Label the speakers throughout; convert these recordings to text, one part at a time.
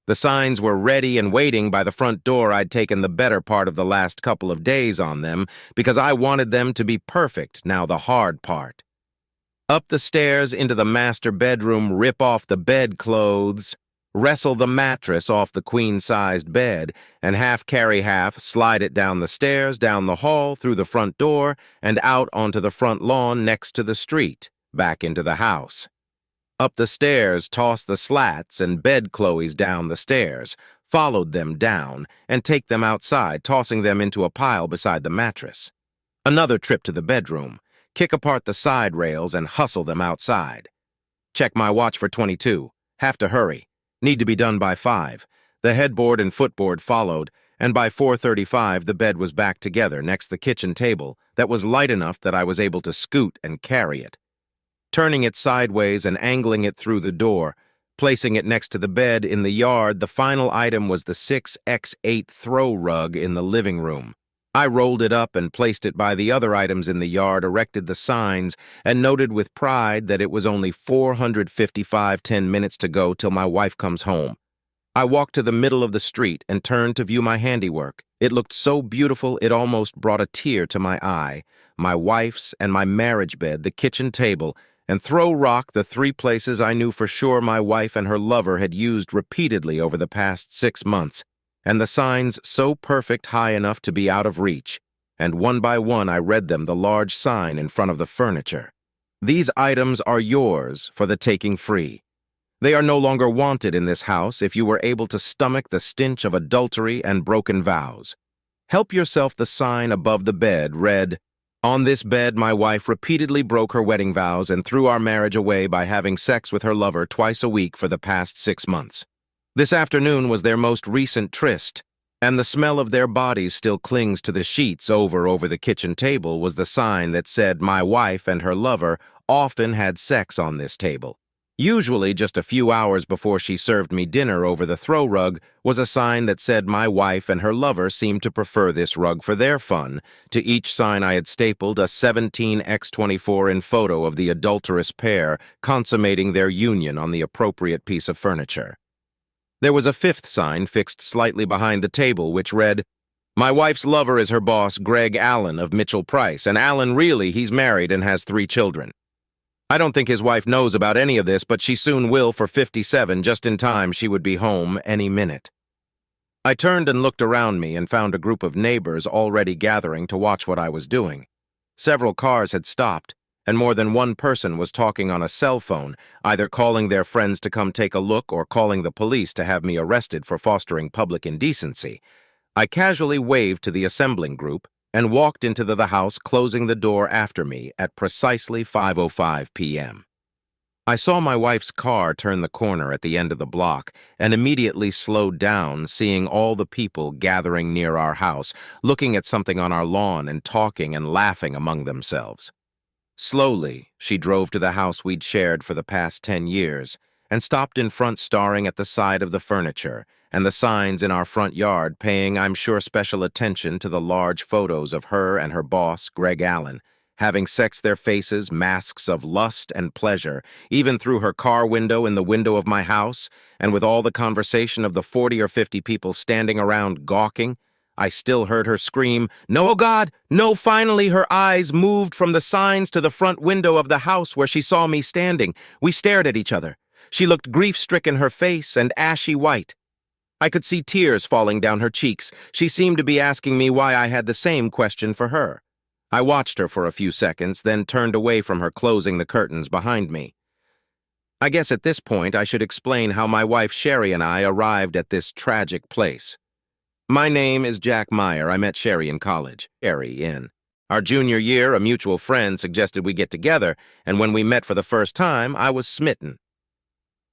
Speaker 1: The signs were ready and waiting by the front door. I'd taken the better part of the last couple of days on them because I wanted them to be perfect, now the hard part. Up the stairs into the master bedroom, rip off the bedclothes, wrestle the mattress off the queen-sized bed, and half carry half, slide it down the stairs, down the hall, through the front door, and out onto the front lawn next to the street, back into the house. Up the stairs, toss the slats and bedclothes down the stairs, followed them down, and take them outside, tossing them into a pile beside the mattress. Another trip to the bedroom, kick apart the side rails and hustle them outside. Check my watch for 22. Have to hurry. Need to be done by 5. The headboard and footboard followed, and by 4:35 the bed was back together next the kitchen table that was light enough that I was able to scoot and carry it. Turning it sideways and angling it through the door, placing it next to the bed in the yard, the final item was the 6x8 throw rug in the living room. I rolled it up and placed it by the other items in the yard, erected the signs, and noted with pride that it was only 10 minutes to go till my wife comes home. I walked to the middle of the street and turned to view my handiwork. It looked so beautiful it almost brought a tear to my eye. My wife's and my marriage bed, the kitchen table, and throw rock, the 3 places I knew for sure my wife and her lover had used repeatedly over the past 6 months, and the signs so perfect, high enough to be out of reach, and one by one I read them, the large sign in front of the furniture. These items are yours for the taking free. They are no longer wanted in this house if you were able to stomach the stench of adultery and broken vows. Help yourself. The sign above the bed read, "On this bed, my wife repeatedly broke her wedding vows and threw our marriage away by having sex with her lover twice a week for the past 6 months. This afternoon was their most recent tryst, and the smell of their bodies still clings to the sheets over the kitchen table," was the sign that said my wife and her lover often had sex on this table. Usually just a few hours before she served me dinner over the throw rug was a sign that said my wife and her lover seemed to prefer this rug for their fun. To each sign I had stapled a 17x24 in photo of the adulterous pair consummating their union on the appropriate piece of furniture. There was a 5th sign fixed slightly behind the table which read, "My wife's lover is her boss, Greg Allen of Mitchell Price, and Allen really, he's married and has 3 children. I don't think his wife knows about any of this, but she soon will for 57, just in time she would be home any minute." I turned and looked around me and found a group of neighbors already gathering to watch what I was doing. Several cars had stopped, and more than one person was talking on a cell phone, either calling their friends to come take a look or calling the police to have me arrested for fostering public indecency. I casually waved to the assembling group and walked into the house, closing the door after me at precisely 5:05 p.m. I saw my wife's car turn the corner at the end of the block and immediately slowed down, seeing all the people gathering near our house, looking at something on our lawn and talking and laughing among themselves. Slowly, she drove to the house we'd shared for the past 10 years and stopped in front, staring at the side of the furniture and the signs in our front yard, paying, I'm sure, special attention to the large photos of her and her boss, Greg Allen, having sex, their faces, masks of lust and pleasure, even through her car window in the window of my house, and with all the conversation of the 40 or 50 people standing around gawking. I still heard her scream, "No, oh God, no!" Finally, her eyes moved from the signs to the front window of the house where she saw me standing. We stared at each other. She looked grief-stricken, her face and ashy white. I could see tears falling down her cheeks. She seemed to be asking me why I had the same question for her. I watched her for a few seconds, then turned away from her, closing the curtains behind me. I guess at this point I should explain how my wife Sherry and I arrived at this tragic place. My name is Jack Meyer. I met Sherry in college. Sherry in. Our junior year, a mutual friend suggested we get together, and when we met for the first time, I was smitten.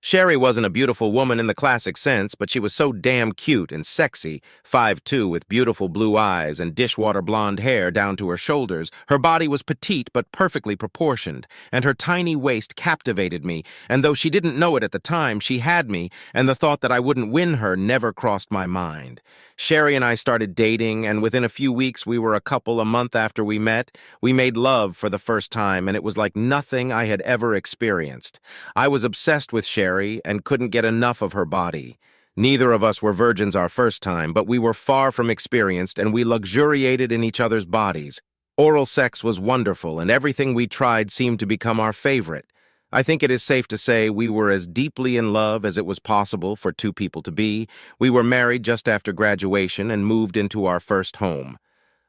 Speaker 1: Sherry wasn't a beautiful woman in the classic sense, but she was so damn cute and sexy, 5'2", with beautiful blue eyes and dishwater blonde hair down to her shoulders. Her body was petite but perfectly proportioned, and her tiny waist captivated me, and though she didn't know it at the time, she had me, and the thought that I wouldn't win her never crossed my mind. Sherry and I started dating, and within a few weeks we were a couple. A month after we met, we made love for the first time, and it was like nothing I had ever experienced. I was obsessed with Sherry and couldn't get enough of her body. Neither of us were virgins our first time, but we were far from experienced and we luxuriated in each other's bodies. Oral sex was wonderful and everything we tried seemed to become our favorite. I think it is safe to say we were as deeply in love as it was possible for two people to be. We were married just after graduation and moved into our first home.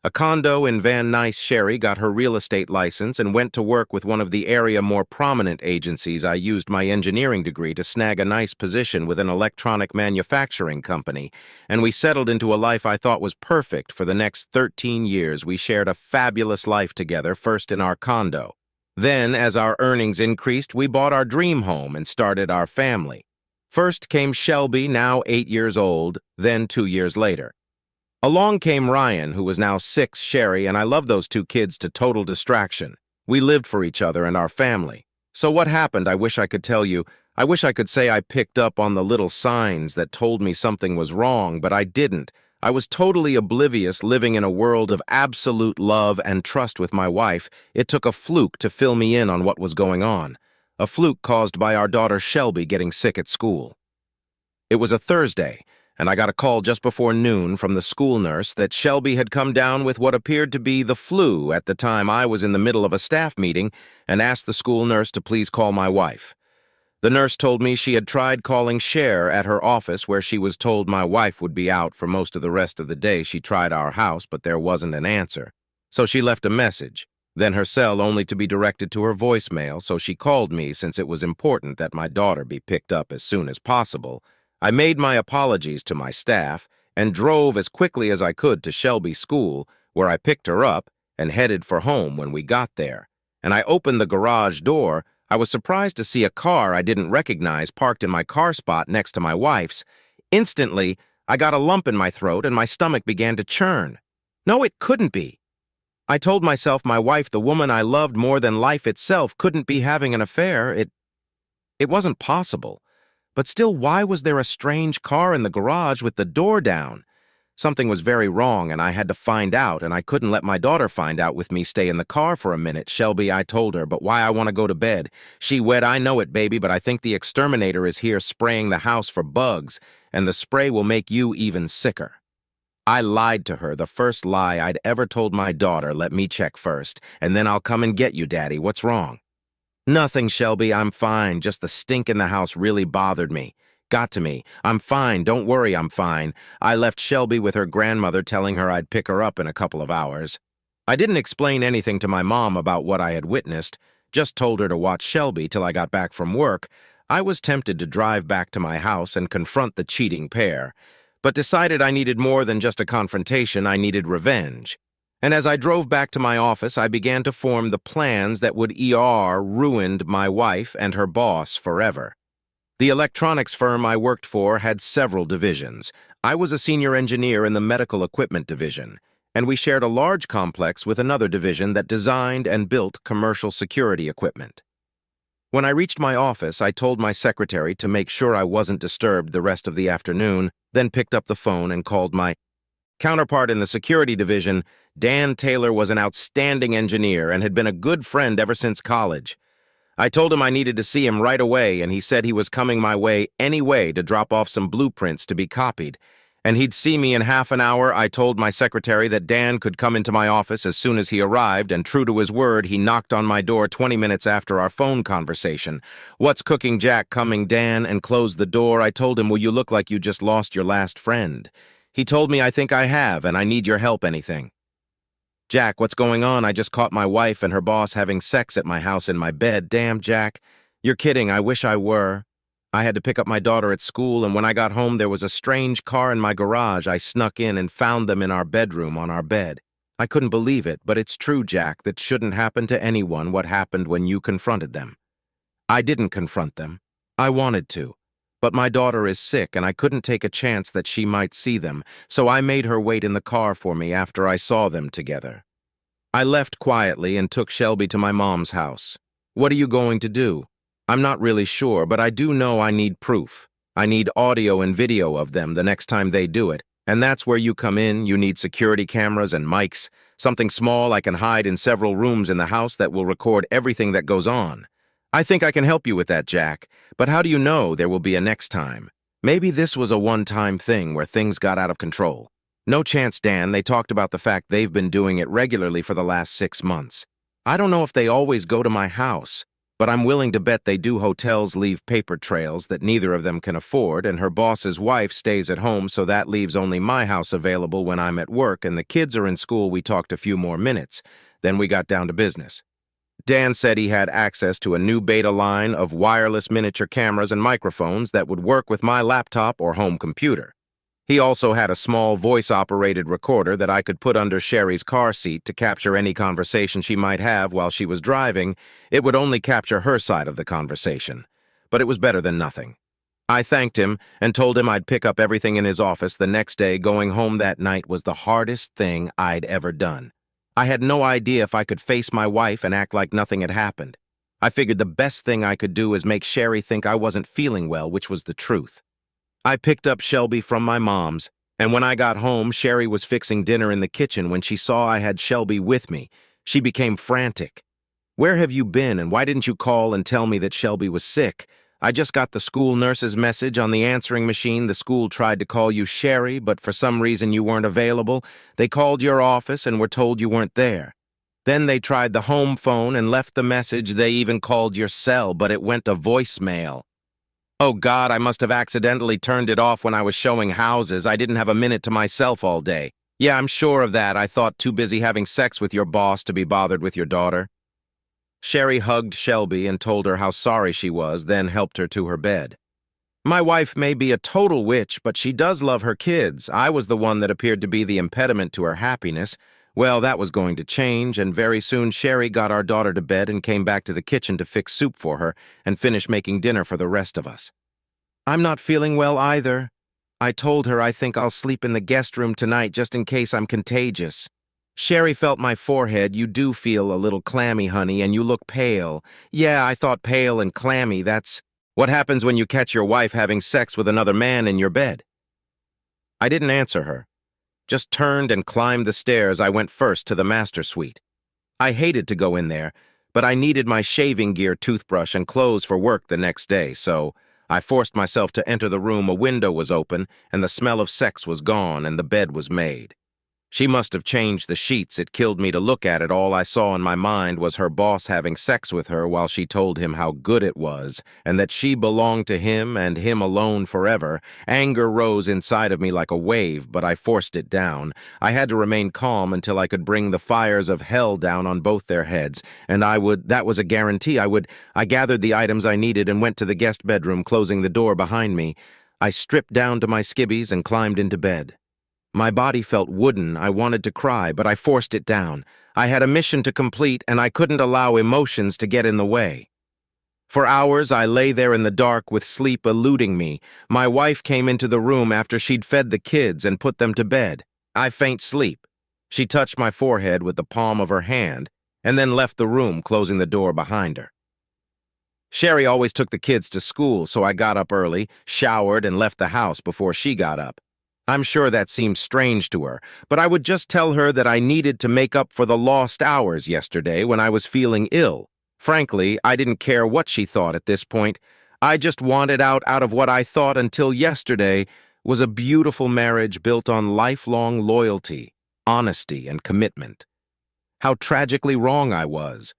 Speaker 1: A condo in Van Nuys. Sherry got her real estate license and went to work with one of the area more prominent agencies. I used my engineering degree to snag a nice position with an electronic manufacturing company, and we settled into a life I thought was perfect. For the next 13 years, we shared a fabulous life together, first in our condo. Then, as our earnings increased, we bought our dream home and started our family. First came Shelby, now 8 years old, then 2 years later. Along came Ryan, who was now 6, Sherry, and I loved those two kids to total distraction. We lived for each other and our family. So what happened, I wish I could tell you. I wish I could say I picked up on the little signs that told me something was wrong, but I didn't. I was totally oblivious, living in a world of absolute love and trust with my wife. It took a fluke to fill me in on what was going on. A fluke caused by our daughter Shelby getting sick at school. It was a Thursday, and I got a call just before noon from the school nurse that Shelby had come down with what appeared to be the flu. At the time, I was in the middle of a staff meeting and asked the school nurse to please call my wife. The nurse told me she had tried calling Cher at her office where she was told my wife would be out for most of the rest of the day. She tried our house, but there wasn't an answer. So she left a message, then her cell only to be directed to her voicemail, so she called me since it was important that my daughter be picked up as soon as possible. I made my apologies to my staff and drove as quickly as I could to Shelby's school, where I picked her up and headed for home. When we got there, and I opened the garage door, I was surprised to see a car I didn't recognize parked in my car spot next to my wife's. Instantly, I got a lump in my throat and my stomach began to churn. No, it couldn't be. I told myself my wife, the woman I loved more than life itself, couldn't be having an affair. It wasn't possible. But still, why was there a strange car in the garage with the door down? Something was very wrong, and I had to find out, and I couldn't let my daughter find out with me stay in the car for a minute. Shelby, I told her, but why I want to go to bed. She wed, I know it, baby, but I think the exterminator is here spraying the house for bugs, and the spray will make you even sicker. I lied to her, the first lie I'd ever told my daughter. Let me check first, and then I'll come and get you, Daddy. What's wrong? Nothing, Shelby, I'm fine. Just the stink in the house really bothered me. Got to me. I'm fine. Don't worry, I'm fine. I left Shelby with her grandmother, telling her I'd pick her up in a couple of hours. I didn't explain anything to my mom about what I had witnessed, just told her to watch Shelby till I got back from work. I was tempted to drive back to my house and confront the cheating pair, but decided I needed more than just a confrontation. I needed revenge. And as I drove back to my office, I began to form the plans that would ruined my wife and her boss forever. The electronics firm I worked for had several divisions. I was a senior engineer in the medical equipment division, and we shared a large complex with another division that designed and built commercial security equipment. When I reached my office, I told my secretary to make sure I wasn't disturbed the rest of the afternoon, then picked up the phone and called my counterpart in the security division. Dan Taylor was an outstanding engineer and had been a good friend ever since college. I told him I needed to see him right away, and he said he was coming my way anyway to drop off some blueprints to be copied, and he'd see me in half an hour. I told my secretary that Dan could come into my office as soon as he arrived, and true to his word, he knocked on my door 20 minutes after our phone conversation. "What's cooking, Jack?" "Coming, Dan," and closed the door. I told him, "Well, you look like you just lost your last friend." He told me, "I think I have, and I need your help. Anything." "Jack, what's going on? I just caught my wife and her boss having sex at my house in my bed." "Damn, Jack. You're kidding. I wish I were. I had to pick up my daughter at school, and when I got home, there was a strange car in my garage. I snuck in and found them in our bedroom on our bed. I couldn't believe it, but it's true, Jack. That shouldn't happen to anyone what happened when you confronted them." "I didn't confront them. I wanted to. But my daughter is sick, and I couldn't take a chance that she might see them, so I made her wait in the car for me after I saw them together. I left quietly and took Shelby to my mom's house. What are you going to do?" "I'm not really sure, but I do know I need proof. I need audio and video of them the next time they do it, and that's where you come in. You need security cameras and mics, something small I can hide in several rooms in the house that will record everything that goes on. I think I can help you with that, Jack, but how do you know there will be a next time? Maybe this was a one-time thing where things got out of control. No chance, Dan. They talked about the fact they've been doing it regularly for the last 6 months. I don't know if they always go to my house, but I'm willing to bet they do. Hotels leave paper trails that neither of them can afford, and her boss's wife stays at home, so that leaves only my house available when I'm at work and the kids are in school. We talked a few more minutes. Then we got down to business. Dan said he had access to a new beta line of wireless miniature cameras and microphones that would work with my laptop or home computer. He also had a small voice-operated recorder that I could put under Sherry's car seat to capture any conversation she might have while she was driving. It would only capture her side of the conversation, but it was better than nothing. I thanked him and told him I'd pick up everything in his office the next day. Going home that night was the hardest thing I'd ever done. I had no idea if I could face my wife and act like nothing had happened. I figured the best thing I could do is make Sherry think I wasn't feeling well, which was the truth. I picked up Shelby from my mom's, and when I got home, Sherry was fixing dinner in the kitchen. When she saw I had Shelby with me, she became frantic. "Where have you been, and why didn't you call and tell me that Shelby was sick? I just got the school nurse's message on the answering machine. The school tried to call you, Sherry, but for some reason you weren't available. They called your office and were told you weren't there. Then they tried the home phone and left the message. They even called your cell, but it went to voicemail. Oh God, I must have accidentally turned it off when I was showing houses. I didn't have a minute to myself all day. Yeah, I'm sure of that. I thought too busy having sex with your boss to be bothered with your daughter." Sherry hugged Shelby and told her how sorry she was, then helped her to her bed. "My wife may be a total witch, but she does love her kids. I was the one that appeared to be the impediment to her happiness. Well, that was going to change, and very soon Sherry got our daughter to bed and came back to the kitchen to fix soup for her and finish making dinner for the rest of us. I'm not feeling well either. I told her I think I'll sleep in the guest room tonight just in case I'm contagious. Sherry felt my forehead. "You do feel a little clammy, honey, and you look pale." "Yeah, I thought pale and clammy. That's what happens when you catch your wife having sex with another man in your bed." I didn't answer her. Just turned and climbed the stairs. I went first to the master suite. I hated to go in there, but I needed my shaving gear, toothbrush, and clothes for work the next day, so I forced myself to enter the room. A window was open, and the smell of sex was gone, and the bed was made. She must have changed the sheets. It killed me to look at it. All I saw in my mind was her boss having sex with her while she told him how good it was and that she belonged to him and him alone forever. Anger rose inside of me like a wave, but I forced it down. I had to remain calm until I could bring the fires of hell down on both their heads, and that was a guarantee. I gathered the items I needed and went to the guest bedroom, closing the door behind me. I stripped down to my skivvies and climbed into bed. My body felt wooden. I wanted to cry, but I forced it down. I had a mission to complete, and I couldn't allow emotions to get in the way. For hours, I lay there in the dark with sleep eluding me. My wife came into the room after she'd fed the kids and put them to bed. I faint sleep. She touched my forehead with the palm of her hand and then left the room, closing the door behind her. Sherry always took the kids to school, so I got up early, showered, and left the house before she got up. I'm sure that seemed strange to her, but I would just tell her that I needed to make up for the lost hours yesterday when I was feeling ill. Frankly, I didn't care what she thought at this point. I just wanted out of what I thought until yesterday was a beautiful marriage built on lifelong loyalty, honesty, and commitment. How tragically wrong I was.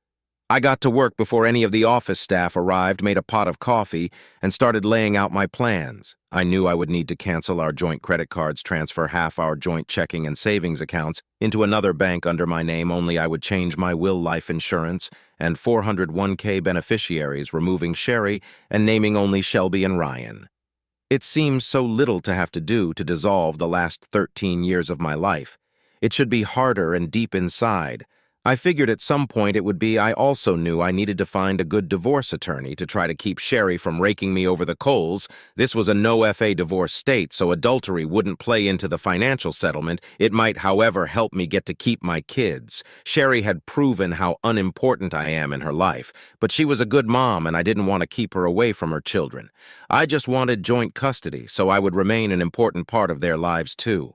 Speaker 1: I got to work before any of the office staff arrived, made a pot of coffee, and started laying out my plans. I knew I would need to cancel our joint credit cards, transfer half our joint checking and savings accounts into another bank under my name, only I would change my will life insurance and 401k beneficiaries, removing Sherry and naming only Shelby and Ryan. It seems so little to have to do to dissolve the last 13 years of my life. It should be harder and deep inside. I figured at some point it would be. I also knew I needed to find a good divorce attorney to try to keep Sherry from raking me over the coals. This was a no-FA divorce state, so adultery wouldn't play into the financial settlement. It might, however, help me get to keep my kids. Sherry had proven how unimportant I am in her life, but she was a good mom, and I didn't want to keep her away from her children. I just wanted joint custody, so I would remain an important part of their lives too.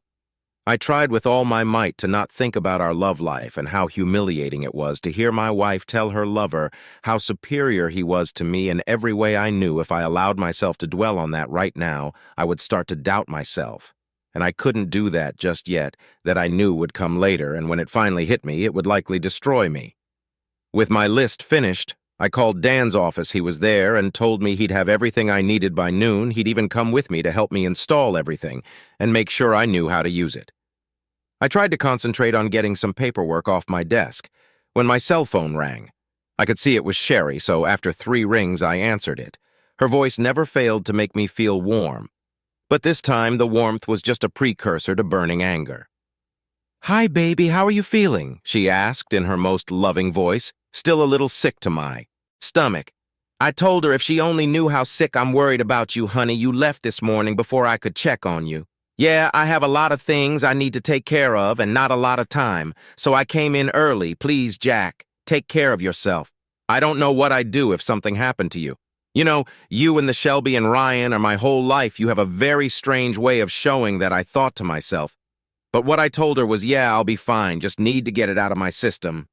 Speaker 1: I tried with all my might to not think about our love life and how humiliating it was to hear my wife tell her lover how superior he was to me in every way. I knew if I allowed myself to dwell on that right now, I would start to doubt myself. And I couldn't do that just yet, that I knew would come later, and when it finally hit me, it would likely destroy me. With my list finished, I called Dan's office. He was there and told me he'd have everything I needed by noon. He'd even come with me to help me install everything and make sure I knew how to use it. I tried to concentrate on getting some paperwork off my desk when my cell phone rang. I could see it was Sherry, so after 3 rings, I answered it. Her voice never failed to make me feel warm. But this time, the warmth was just a precursor to burning anger. "Hi, baby, how are you feeling?" she asked in her most loving voice, still a little sick to my stomach. I told her if she only knew how sick I'm worried about you, honey. You left this morning before I could check on you. Yeah, I have a lot of things I need to take care of and not a lot of time, so I came in early. Please, Jack, take care of yourself. I don't know what I'd do if something happened to you. You know, you and the Shelby and Ryan are my whole life. You have a very strange way of showing that. I thought to myself. But what I told her was, yeah, I'll be fine, just need to get it out of my system.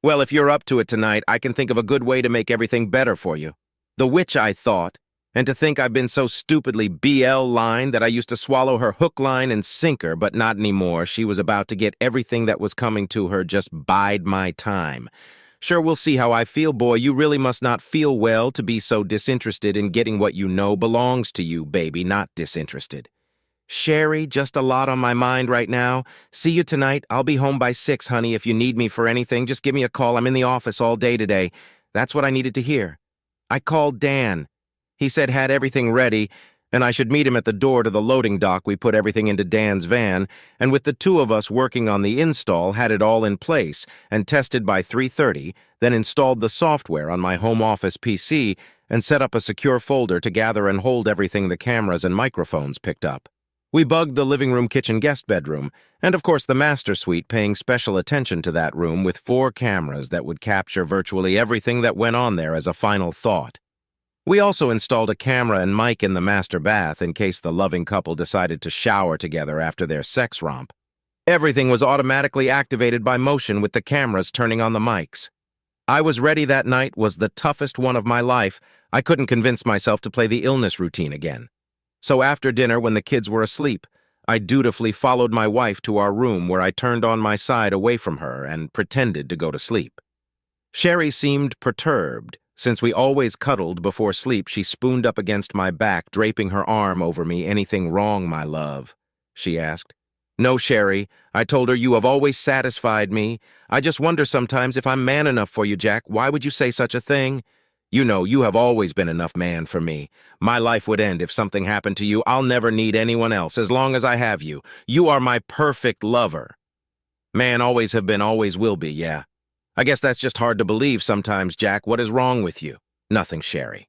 Speaker 1: Well, if you're up to it tonight, I can think of a good way to make everything better for you. The witch, I thought. And to think I've been so stupidly BL-lined that I used to swallow her hook, line, and sinker, but not anymore. She was about to get everything that was coming to her. Just bide my time. Sure, we'll see how I feel, boy. You really must not feel well to be so disinterested in getting what you know belongs to you, baby, not disinterested. Sherry, just a lot on my mind right now. See you tonight. I'll be home by 6, honey. If you need me for anything, just give me a call. I'm in the office all day today. That's what I needed to hear. I called Dan. He said had everything ready, and I should meet him at the door to the loading dock. We put everything into Dan's van, and with the 2 of us working on the install, had it all in place and tested by 3:30, then installed the software on my home office PC and set up a secure folder to gather and hold everything the cameras and microphones picked up. We bugged the living room, kitchen, guest bedroom, and of course the master suite, paying special attention to that room with 4 cameras that would capture virtually everything that went on there as a final thought. We also installed a camera and mic in the master bath in case the loving couple decided to shower together after their sex romp. Everything was automatically activated by motion with the cameras turning on the mics. I was ready. That night was the toughest one of my life. I couldn't convince myself to play the illness routine again. So after dinner, when the kids were asleep, I dutifully followed my wife to our room where I turned on my side away from her and pretended to go to sleep. Sherry seemed perturbed. Since we always cuddled before sleep, she spooned up against my back, draping her arm over me. "Anything wrong, my love?" she asked. "No, Sherry," I told her. "You have always satisfied me. I just wonder sometimes if I'm man enough for you, Jack. Why would you say such a thing? You know, you have always been enough man for me. My life would end if something happened to you. I'll never need anyone else as long as I have you. You are my perfect lover." Man, always have been, always will be, yeah. I guess that's just hard to believe sometimes, Jack. What is wrong with you? Nothing, Sherry.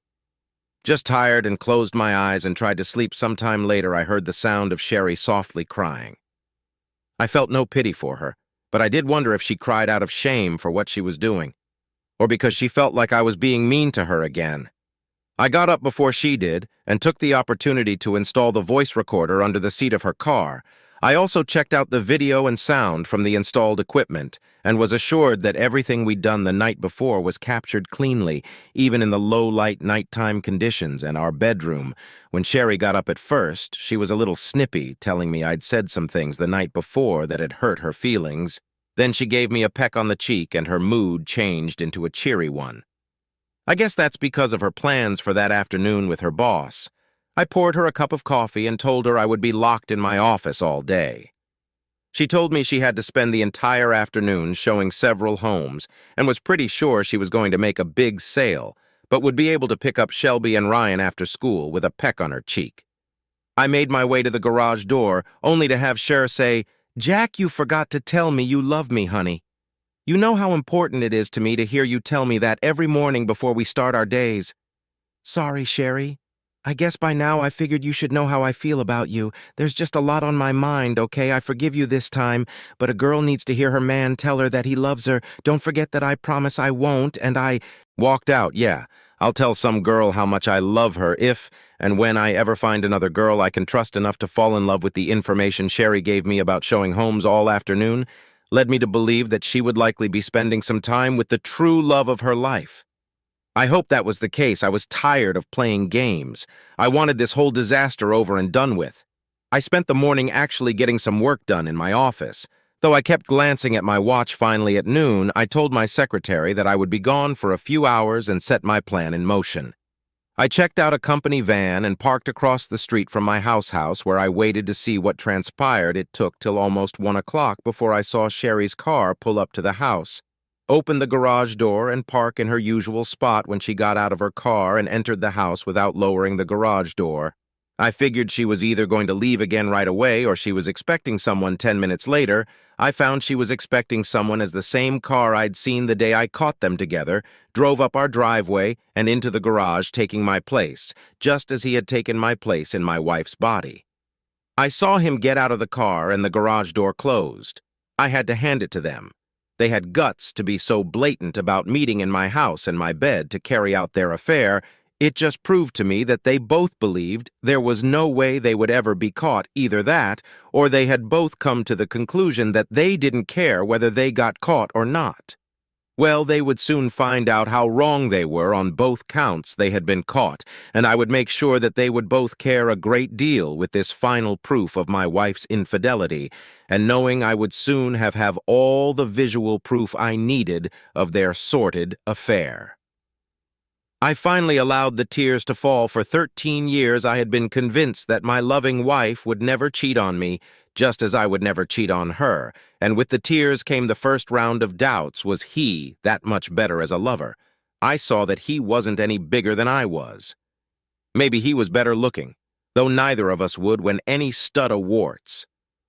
Speaker 1: Just tired and closed my eyes and tried to sleep. Sometime later, I heard the sound of Sherry softly crying. I felt no pity for her, but I did wonder if she cried out of shame for what she was doing, or because she felt like I was being mean to her again. I got up before she did and took the opportunity to install the voice recorder under the seat of her car. I also checked out the video and sound from the installed equipment and was assured that everything we'd done the night before was captured cleanly, even in the low-light nighttime conditions. And our bedroom, when Sherry got up at first, she was a little snippy, telling me I'd said some things the night before that had hurt her feelings. Then she gave me a peck on the cheek and her mood changed into a cheery one. I guess that's because of her plans for that afternoon with her boss. I poured her a cup of coffee and told her I would be locked in my office all day. She told me she had to spend the entire afternoon showing several homes and was pretty sure she was going to make a big sale, but would be able to pick up Shelby and Ryan after school with a peck on her cheek. I made my way to the garage door, only to have Cher say, "Jack, you forgot to tell me you love me, honey. You know how important it is to me to hear you tell me that every morning before we start our days." "Sorry, Sherry. I guess by now I figured you should know how I feel about you. There's just a lot on my mind, okay? I forgive you this time, but a girl needs to hear her man tell her that he loves her. Don't forget that I promise I won't, and I..." Walked out, yeah. I'll tell some girl how much I love her if and when I ever find another girl I can trust enough to fall in love with. The information Sherry gave me about showing homes all afternoon led me to believe that she would likely be spending some time with the true love of her life. I hope that was the case. I was tired of playing games. I wanted this whole disaster over and done with. I spent the morning actually getting some work done in my office. Though I kept glancing at my watch. Finally at noon, I told my secretary that I would be gone for a few hours and set my plan in motion. I checked out a company van and parked across the street from my house where I waited to see what transpired. It took till almost 1 o'clock before I saw Sherry's car pull up to the house, open the garage door, and park in her usual spot. When she got out of her car and entered the house without lowering the garage door, I figured she was either going to leave again right away or she was expecting someone. 10 minutes later, I found she was expecting someone as the same car I'd seen the day I caught them together drove up our driveway and into the garage, taking my place, just as he had taken my place in my wife's body. I saw him get out of the car and the garage door closed. I had to hand it to them. They had guts to be so blatant about meeting in my house and my bed to carry out their affair. It just proved to me that they both believed there was no way they would ever be caught. Either that, or they had both come to the conclusion that they didn't care whether they got caught or not. Well, they would soon find out how wrong they were on both counts. They had been caught, and I would make sure that they would both care a great deal with this final proof of my wife's infidelity, and knowing I would soon have all the visual proof I needed of their sordid affair. I finally allowed the tears to fall. For 13 years I had been convinced that my loving wife would never cheat on me, just as I would never cheat on her, and with the tears came the first round of doubts. Was he that much better as a lover? I saw that he wasn't any bigger than I was. Maybe he was better looking, though neither of us would win any stud of warts.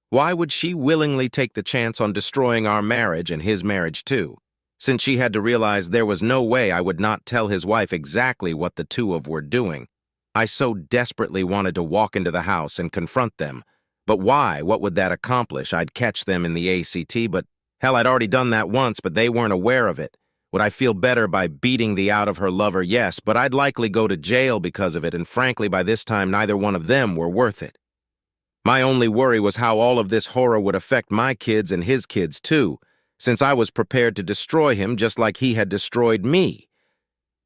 Speaker 1: Why would she willingly take the chance on destroying our marriage and his marriage too? Since she had to realize there was no way I would not tell his wife exactly what the two of were doing. I so desperately wanted to walk into the house and confront them. But why? What would that accomplish? I'd catch them in the ACT, but hell, I'd already done that once, but they weren't aware of it. Would I feel better by beating the out of her lover? Yes, but I'd likely go to jail because of it, and frankly, by this time, neither one of them were worth it. My only worry was how all of this horror would affect my kids and his kids too, since I was prepared to destroy him just like he had destroyed me.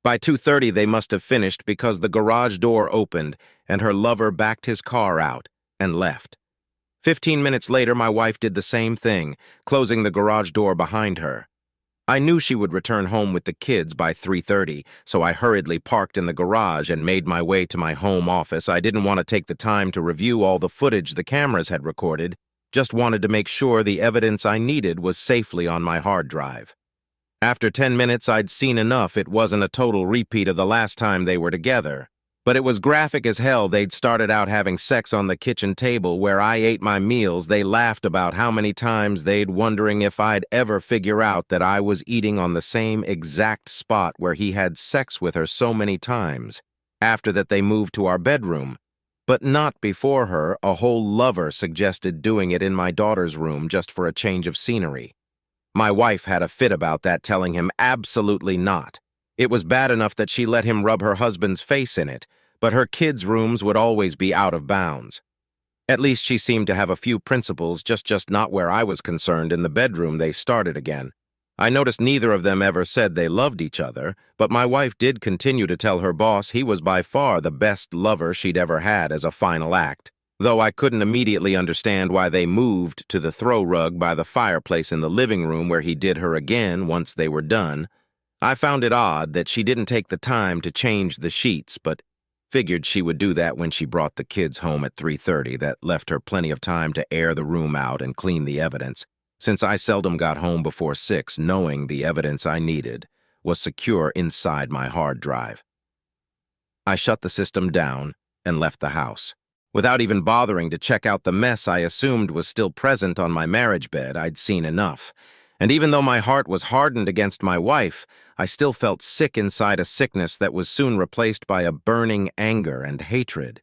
Speaker 1: By 2:30 they must have finished because the garage door opened and her lover backed his car out and left. 15 minutes later, my wife did the same thing, closing the garage door behind her. I knew she would return home with the kids by 3:30, so I hurriedly parked in the garage and made my way to my home office. I didn't want to take the time to review all the footage the cameras had recorded, just wanted to make sure the evidence I needed was safely on my hard drive. After 10 minutes, I'd seen enough. It wasn't a total repeat of the last time they were together, but it was graphic as hell. They'd started out having sex on the kitchen table where I ate my meals. They laughed about how many times they'd wondering if I'd ever figure out that I was eating on the same exact spot where he had sex with her so many times. After that, they moved to our bedroom. But not before her. A whole lover suggested doing it in my daughter's room just for a change of scenery. My wife had a fit about that, telling him absolutely not. It was bad enough that she let him rub her husband's face in it, but her kids' rooms would always be out of bounds. At least she seemed to have a few principles, just not where I was concerned. In the bedroom, they started again. I noticed neither of them ever said they loved each other, but my wife did continue to tell her boss he was by far the best lover she'd ever had as a final act, though I couldn't immediately understand why they moved to the throw rug by the fireplace in the living room where he did her again once they were done. I found it odd that she didn't take the time to change the sheets, but figured she would do that when she brought the kids home at 3:30. That left her plenty of time to air the room out and clean the evidence, since I seldom got home before 6, knowing the evidence I needed was secure inside my hard drive. I shut the system down and left the house. Without even bothering to check out the mess I assumed was still present on my marriage bed, I'd seen enough. And even though my heart was hardened against my wife, I still felt sick inside, a sickness that was soon replaced by a burning anger and hatred.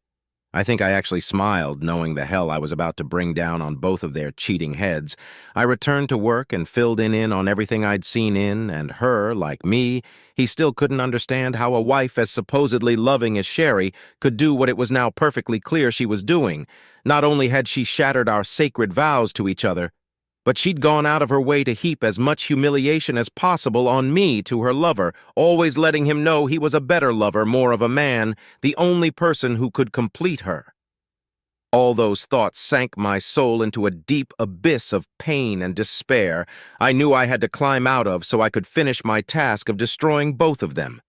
Speaker 1: I think I actually smiled, knowing the hell I was about to bring down on both of their cheating heads. I returned to work and filled in on everything I'd seen in, and her, like me, he still couldn't understand how a wife as supposedly loving as Sherry could do what it was now perfectly clear she was doing. Not only had she shattered our sacred vows to each other, but she'd gone out of her way to heap as much humiliation as possible on me to her lover, always letting him know he was a better lover, more of a man, the only person who could complete her. All those thoughts sank my soul into a deep abyss of pain and despair I knew I had to climb out of so I could finish my task of destroying both of them.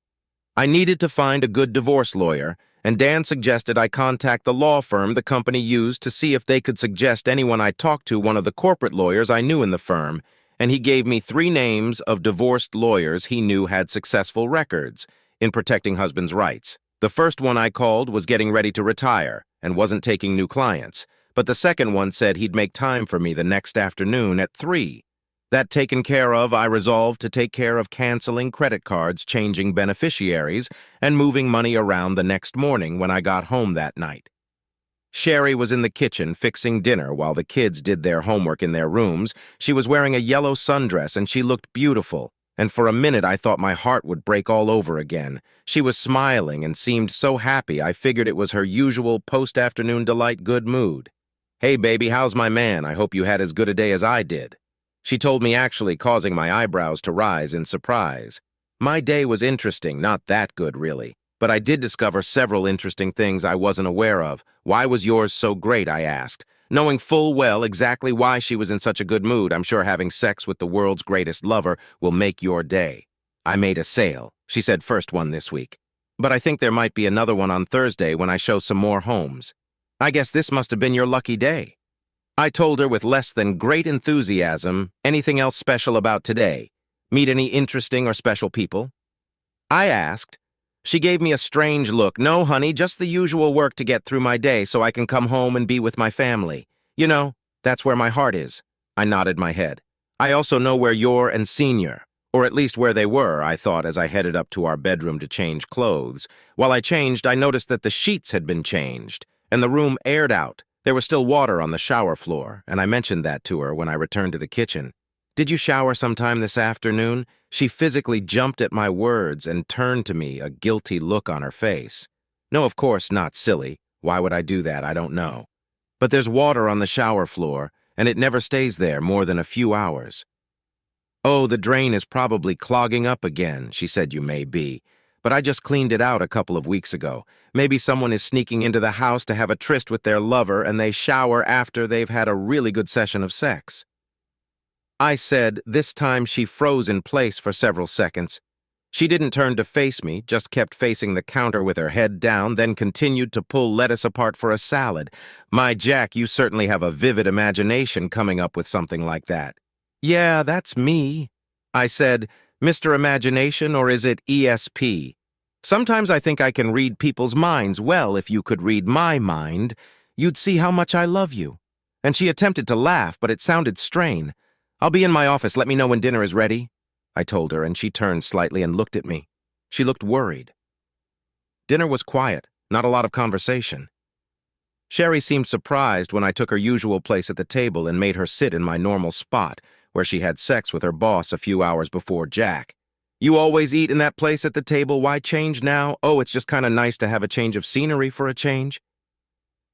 Speaker 1: I needed to find a good divorce lawyer, and Dan suggested I contact the law firm the company used to see if they could suggest anyone I talked to one of the corporate lawyers I knew in the firm, and he gave me 3 names of divorced lawyers he knew had successful records in protecting husbands' rights. The first one I called was getting ready to retire and wasn't taking new clients, but the second one said he'd make time for me the next afternoon at 3. That taken care of, I resolved to take care of canceling credit cards, changing beneficiaries, and moving money around the next morning when I got home that night. Sherry was in the kitchen fixing dinner while the kids did their homework in their rooms. She was wearing a yellow sundress and she looked beautiful, and for a minute I thought my heart would break all over again. She was smiling and seemed so happy I figured it was her usual post-afternoon delight good mood. "Hey baby, how's my man? I hope you had as good a day as I did," she told me, actually causing my eyebrows to rise in surprise. My day was interesting, not that good really, but I did discover several interesting things I wasn't aware of. "Why was yours so great?" I asked, knowing full well exactly why she was in such a good mood. "I'm sure having sex with the world's greatest lover will make your day." "I made a sale," she said, "first one this week. But I think there might be another one on Thursday when I show some more homes. I guess this must have been your lucky day." I told her with less than great enthusiasm. "Anything else special about today? Meet any interesting or special people?" I asked. She gave me a strange look. "No, honey, just the usual work to get through my day so I can come home and be with my family. You know, that's where my heart is." I nodded my head. "I also know where you're and Senior, or at least where they were," I thought as I headed up to our bedroom to change clothes. While I changed, I noticed that the sheets had been changed, and the room aired out. There was still water on the shower floor, and I mentioned that to her when I returned to the kitchen. "Did you shower sometime this afternoon?" She physically jumped at my words and turned to me, a guilty look on her face. "No, of course not, silly. Why would I do that? I don't know. But there's water on the shower floor, and it never stays there more than a few hours." "Oh, the drain is probably clogging up again," she said. "You may be. But I just cleaned it out a couple of weeks ago. Maybe someone is sneaking into the house to have a tryst with their lover and they shower after they've had a really good session of sex." I said. This time she froze in place for several seconds. She didn't turn to face me, just kept facing the counter with her head down, then continued to pull lettuce apart for a salad. "My Jack, you certainly have a vivid imagination coming up with something like that." "Yeah, that's me," I said. "Mr. Imagination, or is it ESP? Sometimes I think I can read people's minds. Well, if you could read my mind, you'd see how much I love you." And she attempted to laugh, but it sounded strained. "I'll be in my office. Let me know when dinner is ready," I told her, and she turned slightly and looked at me. She looked worried. Dinner was quiet, not a lot of conversation. Sherry seemed surprised when I took her usual place at the table and made her sit in my normal spot, where she had sex with her boss a few hours before Jack. "You always eat in that place at the table. Why change now?" "Oh, it's just kind of nice to have a change of scenery for a change."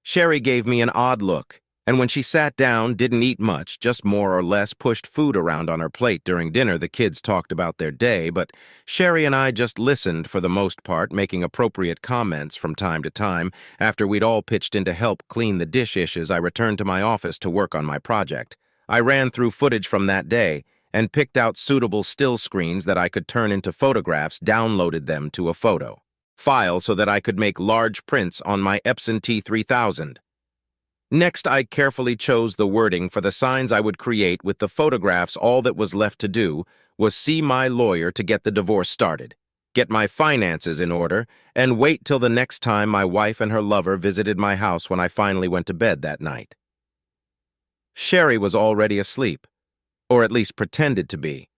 Speaker 1: Sherry gave me an odd look, and when she sat down, didn't eat much, just more or less pushed food around on her plate. During dinner, the kids talked about their day, but Sherry and I just listened for the most part, making appropriate comments from time to time. After we'd all pitched in to help clean the dishes, I returned to my office to work on my project. I ran through footage from that day and picked out suitable still screens that I could turn into photographs, downloaded them to a photo file so that I could make large prints on my Epson T3000. Next, I carefully chose the wording for the signs I would create with the photographs. All that was left to do was see my lawyer to get the divorce started, get my finances in order, and wait till the next time my wife and her lover visited my house when I finally went to bed that night. Sherry was already asleep, or at least pretended to be.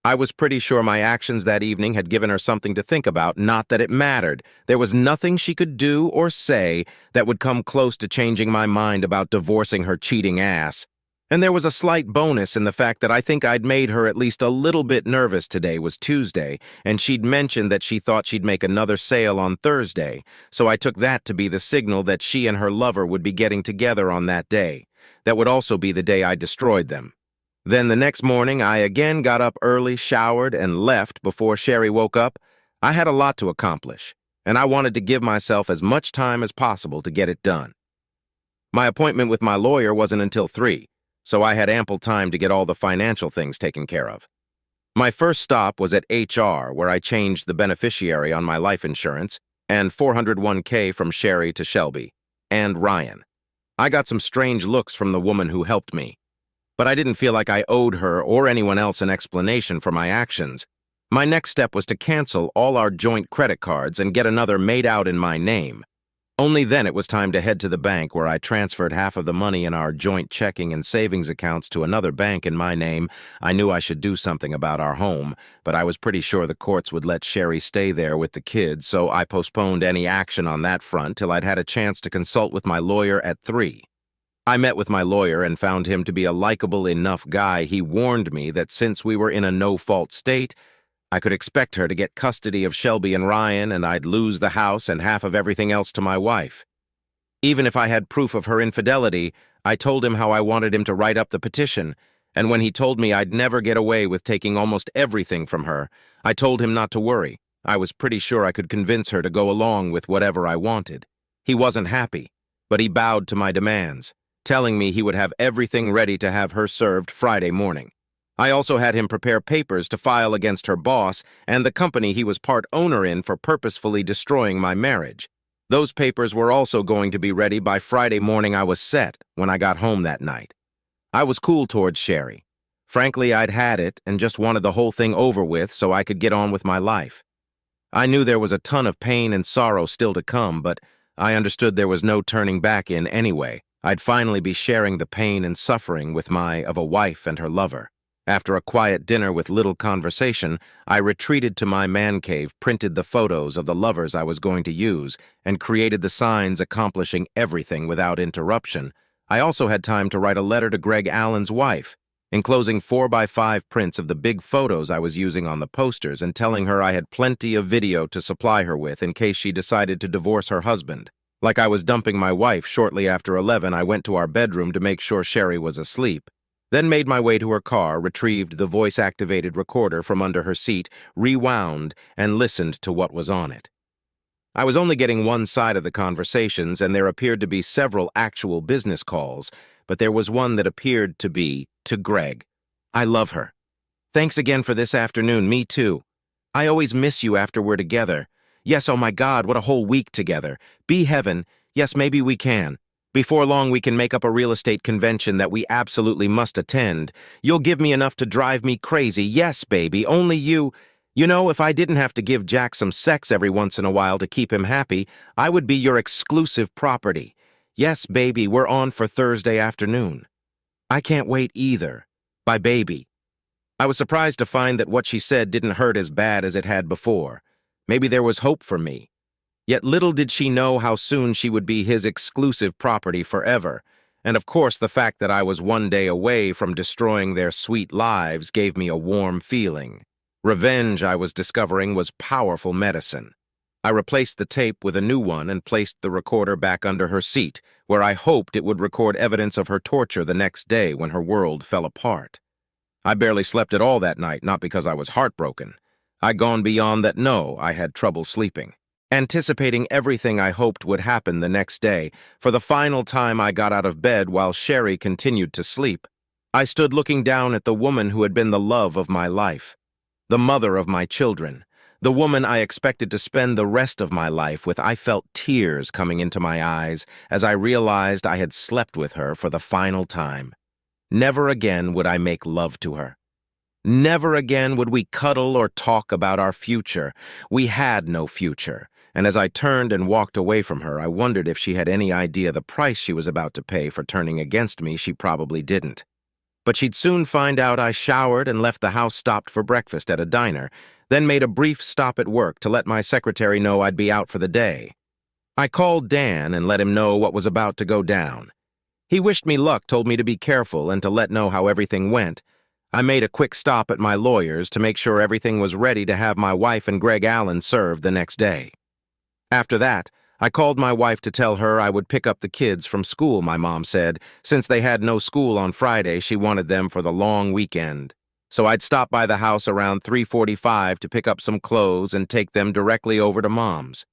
Speaker 1: I was pretty sure my actions that evening had given her something to think about, not that it mattered. There was nothing she could do or say that would come close to changing my mind about divorcing her cheating ass. And there was a slight bonus in the fact that I think I'd made her at least a little bit nervous. Today was Tuesday, and she'd mentioned that she thought she'd make another sale on Thursday, so I took that to be the signal that she and her lover would be getting together on that day. That would also be the day I destroyed them. Then the next morning, I again got up early, showered, and left before Sherry woke up. I had a lot to accomplish, and I wanted to give myself as much time as possible to get it done. My appointment with my lawyer wasn't until 3, so I had ample time to get all the financial things taken care of. My first stop was at HR, where I changed the beneficiary on my life insurance and 401k from Sherry to Shelby and Ryan. I got some strange looks from the woman who helped me, but I didn't feel like I owed her or anyone else an explanation for my actions. My next step was to cancel all our joint credit cards and get another made out in my name. Only then it was time to head to the bank, where I transferred half of the money in our joint checking and savings accounts to another bank in my name. I knew I should do something about our home, but I was pretty sure the courts would let Sherry stay there with the kids, so I postponed any action on that front till I'd had a chance to consult with my lawyer at 3. I met with my lawyer and found him to be a likable enough guy. He warned me that since we were in a no-fault state, I could expect her to get custody of Shelby and Ryan, and I'd lose the house and half of everything else to my wife. Even if I had proof of her infidelity, I told him how I wanted him to write up the petition, and when he told me I'd never get away with taking almost everything from her, I told him not to worry. I was pretty sure I could convince her to go along with whatever I wanted. He wasn't happy, but he bowed to my demands, telling me he would have everything ready to have her served Friday morning. I also had him prepare papers to file against her boss and the company he was part owner in for purposefully destroying my marriage. Those papers were also going to be ready by Friday morning. I was set when I got home that night. I was cool towards Sherry. Frankly, I'd had it and just wanted the whole thing over with so I could get on with my life. I knew there was a ton of pain and sorrow still to come, but I understood there was no turning back in anyway. I'd finally be sharing the pain and suffering with of a wife and her lover. After a quiet dinner with little conversation, I retreated to my man cave, printed the photos of the lovers I was going to use, and created the signs, accomplishing everything without interruption. I also had time to write a letter to Greg Allen's wife, enclosing 4x5 prints of the big photos I was using on the posters and telling her I had plenty of video to supply her with in case she decided to divorce her husband. Like I was dumping my wife shortly after 11, I went to our bedroom to make sure Sherry was asleep, then made my way to her car, retrieved the voice-activated recorder from under her seat, rewound, and listened to what was on it. I was only getting one side of the conversations, and there appeared to be several actual business calls, but there was one that appeared to be to Greg. I love her. Thanks again for this afternoon. Me too. I always miss you after we're together. Yes, oh my God, what a whole week together. Be heaven. Yes, maybe we can. Before long, we can make up a real estate convention that we absolutely must attend. You'll give me enough to drive me crazy. Yes, baby, only you. You know, if I didn't have to give Jack some sex every once in a while to keep him happy, I would be your exclusive property. Yes, baby, we're on for Thursday afternoon. I can't wait either. By baby. I was surprised to find that what she said didn't hurt as bad as it had before. Maybe there was hope for me. Yet little did she know how soon she would be his exclusive property forever, and of course the fact that I was one day away from destroying their sweet lives gave me a warm feeling. Revenge, I was discovering, was powerful medicine. I replaced the tape with a new one and placed the recorder back under her seat, where I hoped it would record evidence of her torture the next day when her world fell apart. I barely slept at all that night, not because I was heartbroken. I'd gone beyond that. No, I had trouble sleeping. Anticipating everything I hoped would happen the next day, for the final time I got out of bed while Sherry continued to sleep. I stood looking down at the woman who had been the love of my life, the mother of my children, the woman I expected to spend the rest of my life with. I felt tears coming into my eyes as I realized I had slept with her for the final time. Never again would I make love to her. Never again would we cuddle or talk about our future. We had no future. And as I turned and walked away from her, I wondered if she had any idea the price she was about to pay for turning against me. She probably didn't. But she'd soon find out I showered and left the house stopped for breakfast at a diner, then made a brief stop at work to let my secretary know I'd be out for the day. I called Dan and let him know what was about to go down. He wished me luck, told me to be careful and to let know how everything went. I made a quick stop at my lawyer's to make sure everything was ready to have my wife and Greg Allen served the next day. After that, I called my wife to tell her I would pick up the kids from school, my mom said. Since they had no school on Friday, she wanted them for the long weekend. So I'd stop by the house around 3:45 to pick up some clothes and take them directly over to Mom's.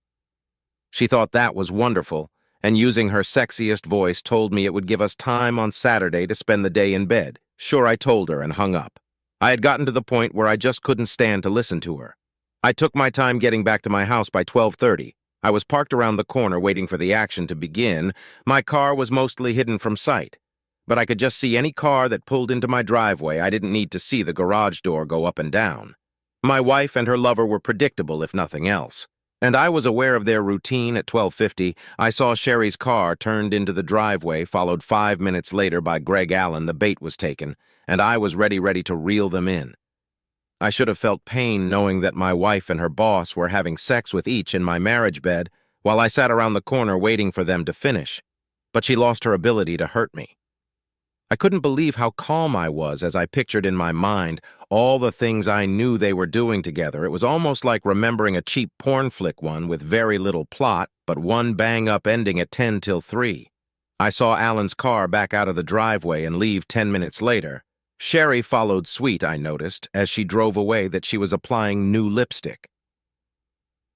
Speaker 1: She thought that was wonderful, and using her sexiest voice told me it would give us time on Saturday to spend the day in bed. Sure, I told her and hung up. I had gotten to the point where I just couldn't stand to listen to her. I took my time getting back to my house by 12:30. I was parked around the corner waiting for the action to begin. My car was mostly hidden from sight, but I could just see any car that pulled into my driveway. I didn't need to see the garage door go up and down. My wife and her lover were predictable, if nothing else, and I was aware of their routine. At 12:50, I saw Sherry's car turned into the driveway, followed 5 minutes later by Greg Allen. The bait was taken, and I was ready to reel them in. I should have felt pain knowing that my wife and her boss were having sex with each in my marriage bed while I sat around the corner waiting for them to finish. But she lost her ability to hurt me. I couldn't believe how calm I was as I pictured in my mind all the things I knew they were doing together. It was almost like remembering a cheap porn flick, one with very little plot, but one bang-up ending at 10 till 3. I saw Alan's car back out of the driveway and leave 10 minutes later. Sherry followed suit, I noticed, as she drove away that she was applying new lipstick.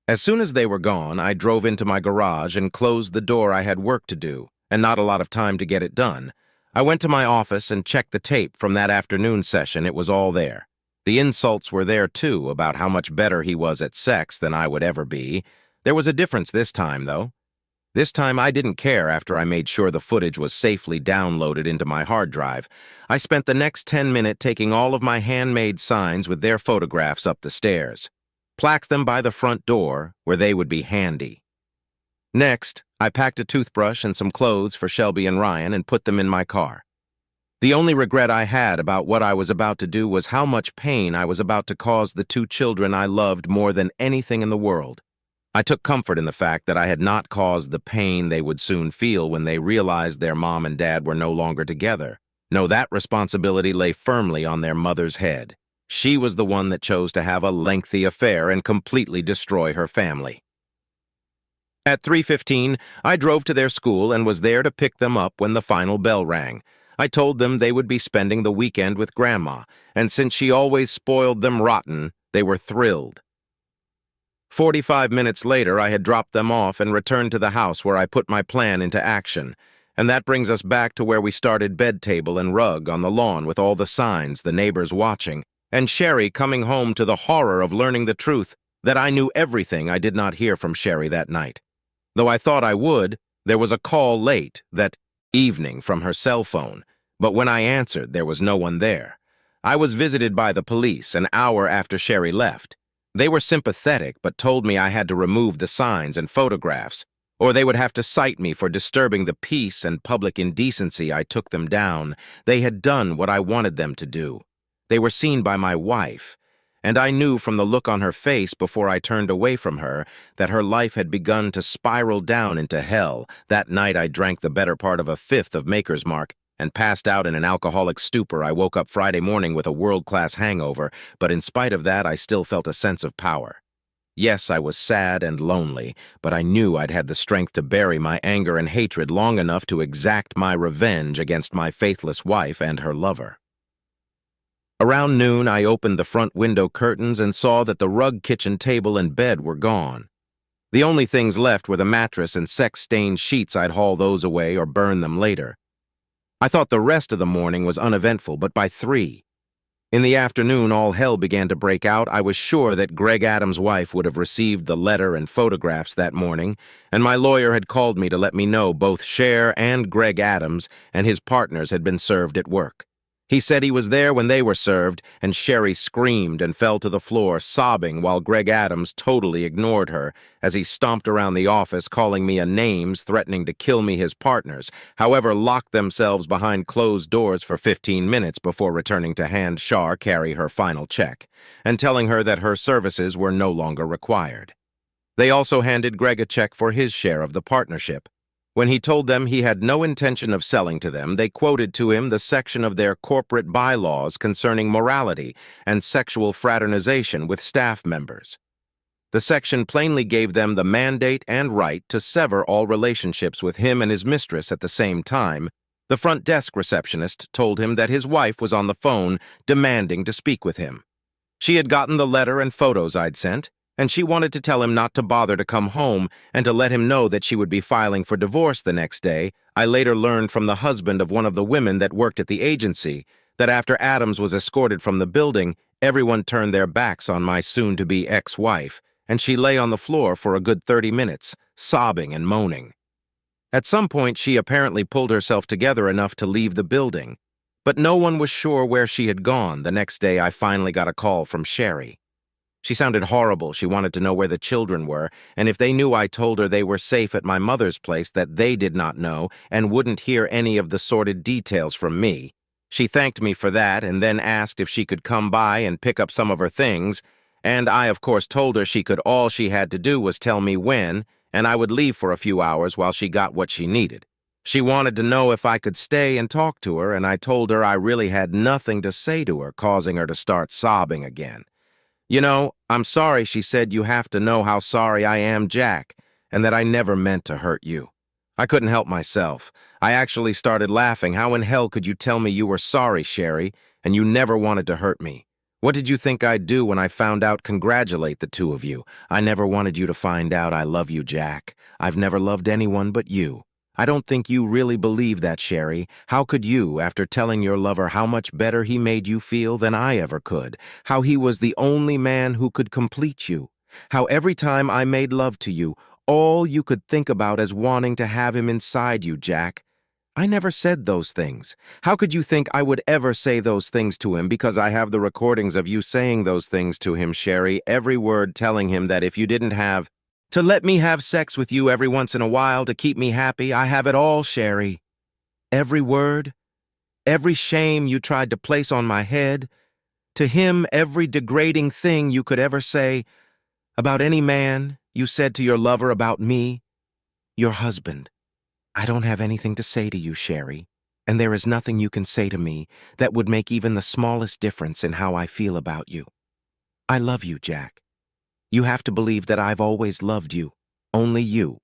Speaker 1: As soon as they were gone, I drove into my garage and closed the door. I had work to do, and not a lot of time to get it done. I went to my office and checked the tape from that afternoon session. It was all there. The insults were there, too, about how much better he was at sex than I would ever be. There was a difference this time, though. This time I didn't care after I made sure the footage was safely downloaded into my hard drive. I spent the next 10 minutes taking all of my handmade signs with their photographs up the stairs, plaqued them by the front door where they would be handy. Next, I packed a toothbrush and some clothes for Shelby and Ryan and put them in my car. The only regret I had about what I was about to do was how much pain I was about to cause the two children I loved more than anything in the world. I took comfort in the fact that I had not caused the pain they would soon feel when they realized their mom and dad were no longer together. No, that responsibility lay firmly on their mother's head. She was the one that chose to have a lengthy affair and completely destroy her family. At 3:15, I drove to their school and was there to pick them up when the final bell rang. I told them they would be spending the weekend with Grandma, and since she always spoiled them rotten, they were thrilled. 45 minutes later, I had dropped them off and returned to the house where I put my plan into action. And that brings us back to where we started: bed table and rug on the lawn with all the signs, the neighbors watching, and Sherry coming home to the horror of learning the truth that I knew everything I did not hear from Sherry that night. Though I thought I would, there was a call late that evening from her cell phone, but when I answered, there was no one there. I was visited by the police an hour after Sherry left. They were sympathetic, but told me I had to remove the signs and photographs, or they would have to cite me for disturbing the peace and public indecency. I took them down. They had done what I wanted them to do. They were seen by my wife, and I knew from the look on her face before I turned away from her that her life had begun to spiral down into hell. That night I drank the better part of a fifth of Maker's Mark and passed out in an alcoholic stupor. I woke up Friday morning with a world-class hangover, but in spite of that, I still felt a sense of power. Yes, I was sad and lonely, but I knew I'd had the strength to bury my anger and hatred long enough to exact my revenge against my faithless wife and her lover. Around noon, I opened the front window curtains and saw that the rug, kitchen table, and bed were gone. The only things left were the mattress and sex-stained sheets. I'd haul those away or burn them later. I thought the rest of the morning was uneventful, but by 3 in the afternoon, all hell began to break out. I was sure that Greg Adams' wife would have received the letter and photographs that morning, and my lawyer had called me to let me know both Cher and Greg Adams and his partners had been served at work. He said he was there when they were served, and Sherry screamed and fell to the floor, sobbing, while Greg Adams totally ignored her as he stomped around the office, calling me a names, threatening to kill me his partners, however locked themselves behind closed doors for 15 minutes before returning to hand Shar carry her final check, and telling her that her services were no longer required. They also handed Greg a check for his share of the partnership. When he told them he had no intention of selling to them, they quoted to him the section of their corporate bylaws concerning morality and sexual fraternization with staff members. The section plainly gave them the mandate and right to sever all relationships with him and his mistress at the same time. The front desk receptionist told him that his wife was on the phone demanding to speak with him. She had gotten the letter and photos I'd sent, and she wanted to tell him not to bother to come home and to let him know that she would be filing for divorce the next day. I later learned from the husband of one of the women that worked at the agency that after Adams was escorted from the building, everyone turned their backs on my soon-to-be ex-wife, and she lay on the floor for a good 30 minutes, sobbing and moaning. At some point, she apparently pulled herself together enough to leave the building, but no one was sure where she had gone. The next day, I finally got a call from Sherry. She sounded horrible. She wanted to know where the children were, and if they knew I told her they were safe at my mother's place, that they did not know and wouldn't hear any of the sordid details from me. She thanked me for that and then asked if she could come by and pick up some of her things, and I, of course, told her she could. All she had to do was tell me when, and I would leave for a few hours while she got what she needed. She wanted to know if I could stay and talk to her, and I told her I really had nothing to say to her, causing her to start sobbing again. "You know, I'm sorry," she said. "You have to know how sorry I am, Jack, and that I never meant to hurt you." I couldn't help myself. I actually started laughing. "How in hell could you tell me you were sorry, Sherry, and you never wanted to hurt me? What did you think I'd do when I found out? Congratulate the two of you. I never wanted you to find out I love you, Jack. I've never loved anyone but you. I don't think you really believe that, Sherry. How could you, after telling your lover how much better he made you feel than I ever could, how he was the only man who could complete you, how every time I made love to you, all you could think about is wanting to have him inside you, Jack? I never said those things. How could you think I would ever say those things to him? Because I have the recordings of you saying those things to him, Sherry, every word telling him that if you didn't have to let me have sex with you every once in a while to keep me happy. I have it all, Sherry. Every word, every shame you tried to place on my head. To him, every degrading thing you could ever say about any man, you said to your lover about me, your husband. I don't have anything to say to you, Sherry, and there is nothing you can say to me that would make even the smallest difference in how I feel about you. I love you, Jack. You have to believe that I've always loved you. Only you.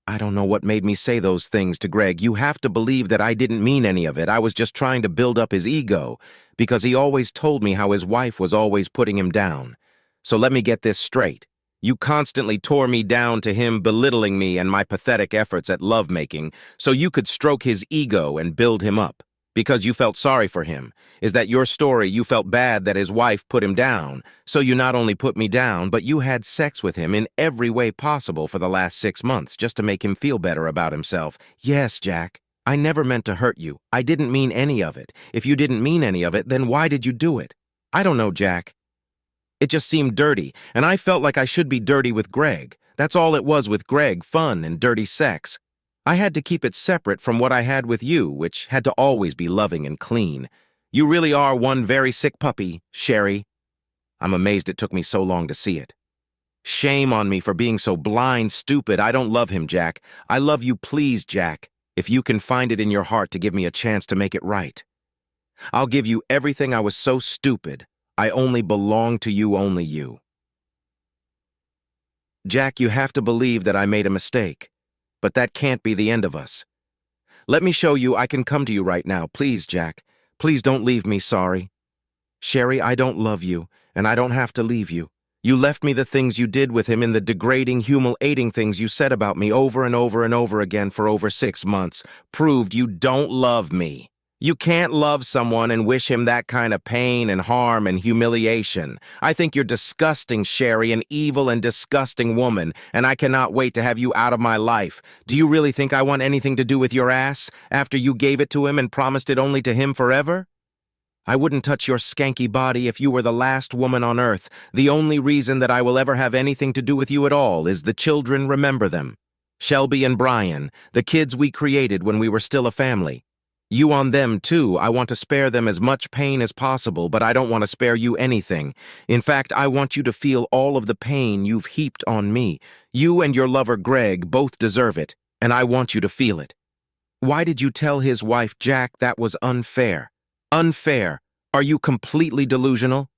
Speaker 1: I don't know what made me say those things to Greg. You have to believe that I didn't mean any of it. I was just trying to build up his ego, because he always told me how his wife was always putting him down. So let me get this straight. You constantly tore me down to him, belittling me and my pathetic efforts at lovemaking, so you could stroke his ego and build him up. Because you felt sorry for him. Is that your story? You felt bad that his wife put him down. So you not only put me down, but you had sex with him in every way possible for the last 6 months just to make him feel better about himself. Yes, Jack, I never meant to hurt you. I didn't mean any of it. If you didn't mean any of it, then why did you do it? I don't know, Jack. It just seemed dirty, and I felt like I should be dirty with Greg. That's all it was with Greg, fun and dirty sex. I had to keep it separate from what I had with you, which had to always be loving and clean. You really are one very sick puppy, Sherry. I'm amazed it took me so long to see it. Shame on me for being so blind, stupid. I don't love him, Jack. I love you, please, Jack, if you can find it in your heart to give me a chance to make it right. I'll give you everything. I was so stupid. I only belong to you, only you. Jack, you have to believe that I made a mistake. But that can't be the end of us. Let me show you. I can come to you right now. Please, Jack. Please don't leave me, sorry. Sherry, I don't love you, and I don't have to leave you. You left me. The things you did with him and the degrading, humiliating things you said about me over and over and over again for over 6 months proved you don't love me. You can't love someone and wish him that kind of pain and harm and humiliation. I think you're disgusting, Sherry, an evil and disgusting woman, and I cannot wait to have you out of my life. Do you really think I want anything to do with your ass after you gave it to him and promised it only to him forever? I wouldn't touch your skanky body if you were the last woman on earth. The only reason that I will ever have anything to do with you at all is the children remember them. Shelby and Brian, the kids we created when we were still a family. You on them, too. I want to spare them as much pain as possible, but I don't want to spare you anything. In fact, I want you to feel all of the pain you've heaped on me. You and your lover Greg both deserve it, and I want you to feel it. Why did you tell his wife, Jack, that was unfair? Unfair. Are you completely delusional?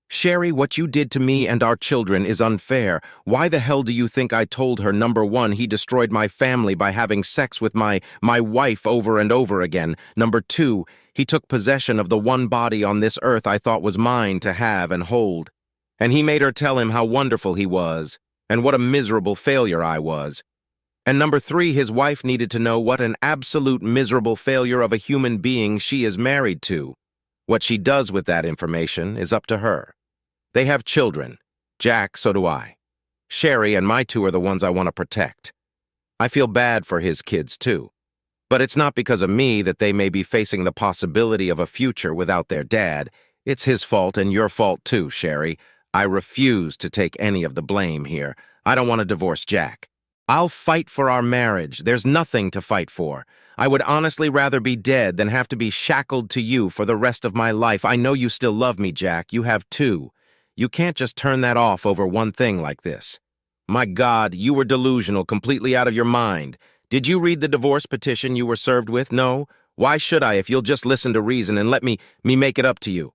Speaker 1: Sherry, what you did to me and our children is unfair. Why the hell do you think I told her, number one, he destroyed my family by having sex with my wife over and over again. Number two, he took possession of the one body on this earth I thought was mine to have and hold. And he made her tell him how wonderful he was, and what a miserable failure I was. And number three, his wife needed to know what an absolute miserable failure of a human being she is married to. What she does with that information is up to her. They have children. Jack, so do I. Sherry and my two are the ones I want to protect. I feel bad for his kids, too. But it's not because of me that they may be facing the possibility of a future without their dad. It's his fault and your fault, too, Sherry. I refuse to take any of the blame here. I don't want to divorce Jack. I'll fight for our marriage. There's nothing to fight for. I would honestly rather be dead than have to be shackled to you for the rest of my life. I know you still love me, Jack. You have too. You can't just turn that off over one thing like this. My God, you were delusional, completely out of your mind. Did you read the divorce petition you were served with? No? Why should I if you'll just listen to reason and let me make it up to you?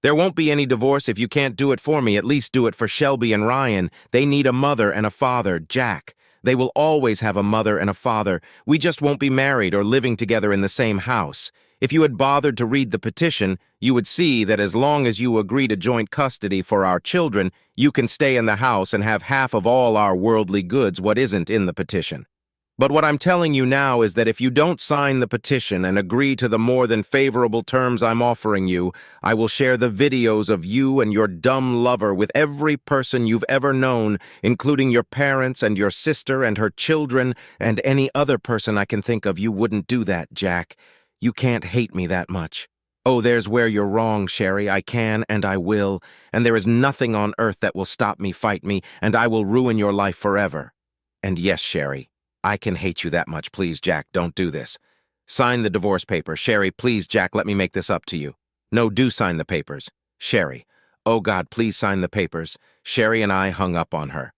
Speaker 1: There won't be any divorce if you can't do it for me. At least do it for Shelby and Ryan. They need a mother and a father, Jack. They will always have a mother and a father. We just won't be married or living together in the same house. If you had bothered to read the petition, you would see that as long as you agree to joint custody for our children, you can stay in the house and have half of all our worldly goods, what isn't in the petition. But what I'm telling you now is that if you don't sign the petition and agree to the more than favorable terms I'm offering you, I will share the videos of you and your dumb lover with every person you've ever known, including your parents and your sister and her children and any other person I can think of. You wouldn't do that, Jack. You can't hate me that much. Oh, there's where you're wrong, Sherry. I can and I will, and there is nothing on earth that will stop me, fight me, and I will ruin your life forever. And yes, Sherry, I can hate you that much. Please, Jack, don't do this. Sign the divorce paper. Sherry, please, Jack, let me make this up to you. No, do sign the papers. Sherry, oh God, please sign the papers. Sherry and I hung up on her.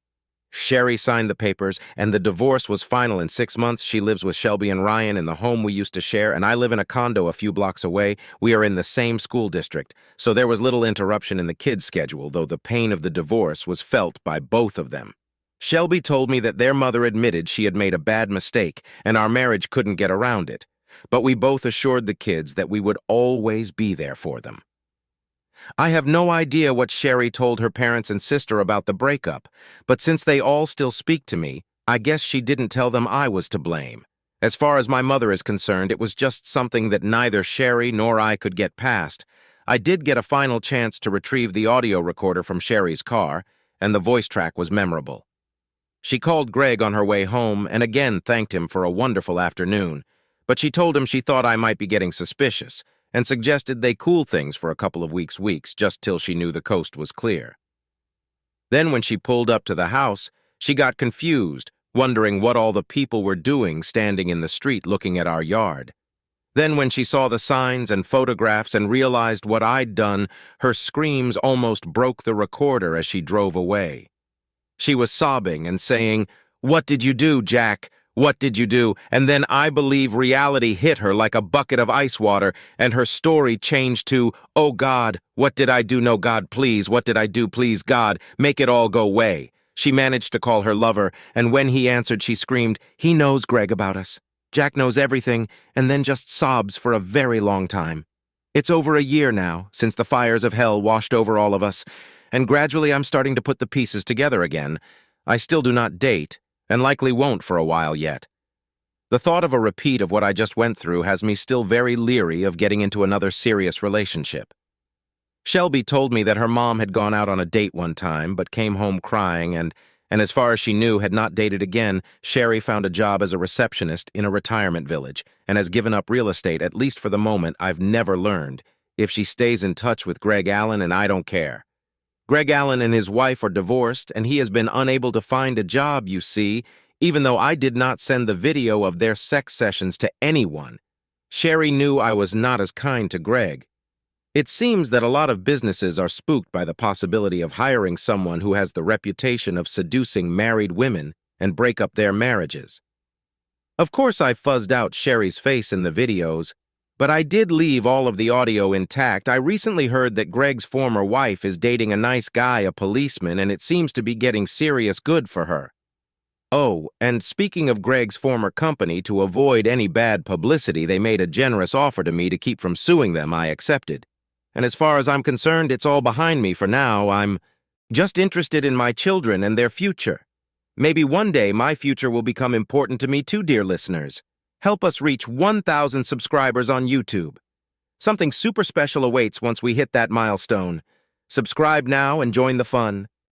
Speaker 1: Sherry signed the papers, and the divorce was final in 6 months. She lives with Shelby and Ryan in the home we used to share, and I live in a condo a few blocks away. We are in the same school district, so there was little interruption in the kids' schedule, though the pain of the divorce was felt by both of them. Shelby told me that their mother admitted she had made a bad mistake, and our marriage couldn't get around it. But we both assured the kids that we would always be there for them. I have no idea what Sherry told her parents and sister about the breakup, but since they all still speak to me, I guess she didn't tell them I was to blame. As far as my mother is concerned, it was just something that neither Sherry nor I could get past. I did get a final chance to retrieve the audio recorder from Sherry's car, and the voice track was memorable. She called Greg on her way home and again thanked him for a wonderful afternoon, but she told him she thought I might be getting suspicious, and suggested they cool things for a couple of weeks just till she knew the coast was clear. Then when she pulled up to the house, she got confused, wondering what all the people were doing standing in the street looking at our yard. Then when she saw the signs and photographs and realized what I'd done, her screams almost broke the recorder as she drove away. She was sobbing and saying, "What did you do, Jack? What did you do?" And then I believe reality hit her like a bucket of ice water, and her story changed to, "Oh God, what did I do? No, God, please, what did I do? Please, God, make it all go away." She managed to call her lover, and when he answered, she screamed, "He knows, Greg, about us. Jack knows everything," and then just sobs for a very long time. It's over a year now, since the fires of hell washed over all of us, and gradually I'm starting to put the pieces together again. I still do not date, and likely won't for a while yet. The thought of a repeat of what I just went through has me still very leery of getting into another serious relationship. Shelby told me that her mom had gone out on a date one time, but came home crying, and as far as she knew, had not dated again. Sherry found a job as a receptionist in a retirement village, and has given up real estate, at least for the moment. I've never learned if she stays in touch with Greg Allen, and I don't care. Greg Allen and his wife are divorced, and he has been unable to find a job, you see, even though I did not send the video of their sex sessions to anyone. Sherry knew I was not as kind to Greg. It seems that a lot of businesses are spooked by the possibility of hiring someone who has the reputation of seducing married women and break up their marriages. Of course, I fuzzed out Sherry's face in the videos, but I did leave all of the audio intact. I recently heard that Greg's former wife is dating a nice guy, a policeman, and it seems to be getting serious good for her. Oh, and speaking of Greg's former company, to avoid any bad publicity, they made a generous offer to me to keep from suing them. I accepted. And as far as I'm concerned, it's all behind me for now. I'm just interested in my children and their future. Maybe one day my future will become important to me too, dear listeners. Help us reach 1,000 subscribers on YouTube. Something super special awaits once we hit that milestone. Subscribe now and join the fun.